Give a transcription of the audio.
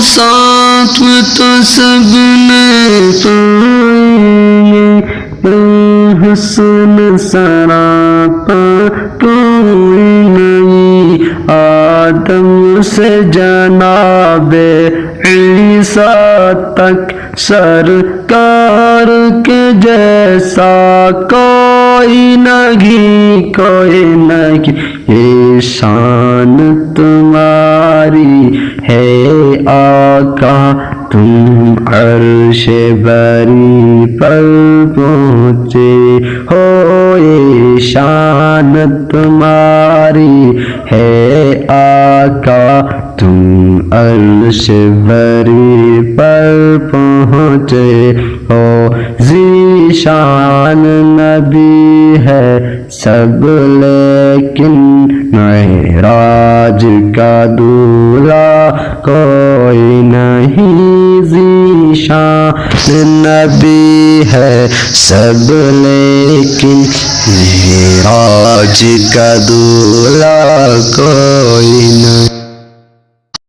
ساتھ تو سب نے پائیں گے، حسن سراپا کوئی نہیں، آدم سے جناب عیسیٰ تک سرکار کے جیسا کوئی نہیں، کوئی نہیں، یہ شان تمہاری ہے آقا، تم عرش بری پر پہنچے ہو، یہ شان تمہاری ہے آقا، تم عرش بری پر پہنچے ہو، ذیشان نبی ہے سب لیکن معراج کا دولہا کوئی نہیں، ذیشان نبی ہے سب لیکن معراج کا دولہا کوئی نہیں۔